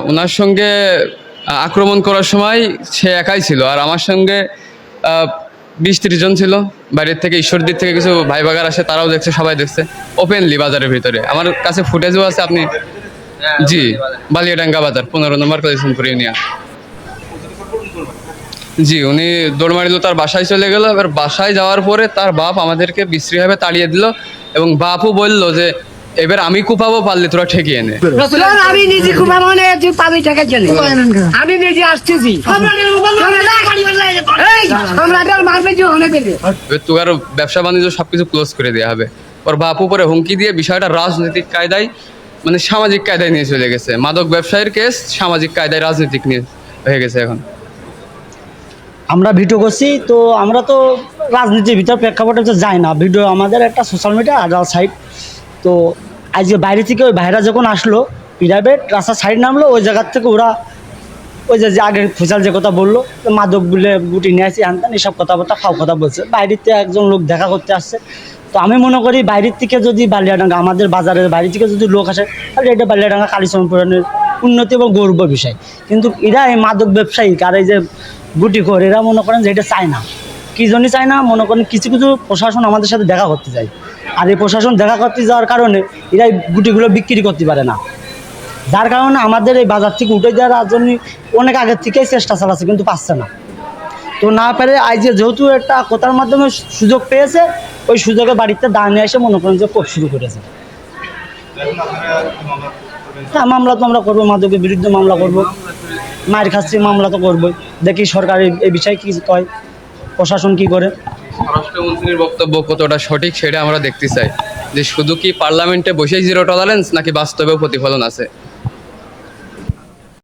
ওনার সঙ্গে আক্রমণ করার সময় সে একাই ছিল, আর আমার সঙ্গে 20-30 জন ছিল। বাইরের থেকে ঈশ্বরদীর থেকে কিছু ভাই বাগার আসে, তারাও দেখছে, সবাই দেখছে ওপেনলি বাজারের ভিতরে। আমার কাছে ফুটেজও আছে। আপনি জি, বালিয়াডাঙ্গা বাজার 15 নম্বর কালিচরণপুর ইউনিয়ন। জি, উনি দৌড় মারিল, তার বাসায় চলে গেল। এবার বাসায় যাওয়ার পরে তার বাপ আমাদেরকে বিশ্রীভাবে তাড়িয়ে দিল, এবং বাপও বলল যে এবার আমি কুপাবো, পারলে তোরা ঠেকিয়ে নে। আমি নিজে কুপাবো, মানে তুই পাবি টাকার জন্য। আমি নিজে আসতেছি, তোর ব্যবসা বাণিজ্য সবকিছু ক্লোজ করে দেওয়া হবে। ওর বাপ উপরে হুমকি দিয়ে বিষয়টা রাজনৈতিক কায়দায়, মানে সামাজিক কায়দায় নিয়ে চলে গেছে। মাদক ব্যবসায়ীর কেস সামাজিক কায়দায় রাজনৈতিক নিয়ে হয়ে গেছে এখন। আমরা ভিডিও করছি, তো আমরা তো রাজনীতির ভিতর প্রেক্ষাপটে তো যাই না। ভিডিও আমাদের একটা সোশ্যাল মিডিয়া আদালত সাইট। তো আজকে বাইরে থেকে ওই ভাইরা যখন আসলো, প্রাইভেট রাস্তার সাইড নামলো, ওই জায়গার থেকে ওরা ওই যে আগে ফসল যে কথা বললো, মাদক বলে গুটি নিয়ে আসি আনতেন, এইসব কথাবার্তা খাও কথা বলছে। বাইরের থেকে একজন লোক দেখা করতে আসছে। তো আমি মনে করি বাইরের থেকে যদি বালিয়াডাঙ্গা, আমাদের বাজারের বাইরে থেকে যদি লোক আসে, তাহলে এটা বালিয়াডাঙ্গা কালীচরণপুরের উন্নতি এবং গৌরব বিষয়। কিন্তু এরা এই মাদক ব্যবসায়ী আর এই যে গুটি খোর, এরা মনে করেন যে এটা চায় না। কী জন্যই চায় না, মনে করেন কিছু কিছু প্রশাসন আমাদের সাথে দেখা করতে যায়, আর এই প্রশাসন দেখা করতে যাওয়ার কারণে এরা এই গুটিগুলো বিক্রি করতে পারে না। যার কারণে আমাদের এই বাজার থেকে উঠে যাওয়ার জন্য অনেক আগের থেকেই চেষ্টা চালাচ্ছে, কিন্তু পাচ্ছে না। তো না পেরে আজ যেহেতু একটা কথার মাধ্যমে সুযোগ পেয়েছে, ওই সুযোগে বাড়িতে দাঁড়িয়ে এসে মনে করেন যে কোপ শুরু করেছে। হ্যাঁ, মামলা তো আমরা করবো, মাদকের বিরুদ্ধে মামলা করবো, মায়ের খাচ্ছি মামলা তো করবোই। দেখি সরকার এই বিষয়ে কী কয়, প্রশাসন কী করে। স্বরাষ্ট্রমন্ত্রীর বক্তব্য কতটা সঠিক সেটা আমরা দেখতে চাই, যে শুধু কি পার্লামেন্টে বসেই জিরো টলারেন্স, নাকি বাস্তবেও প্রতিফলন আছে।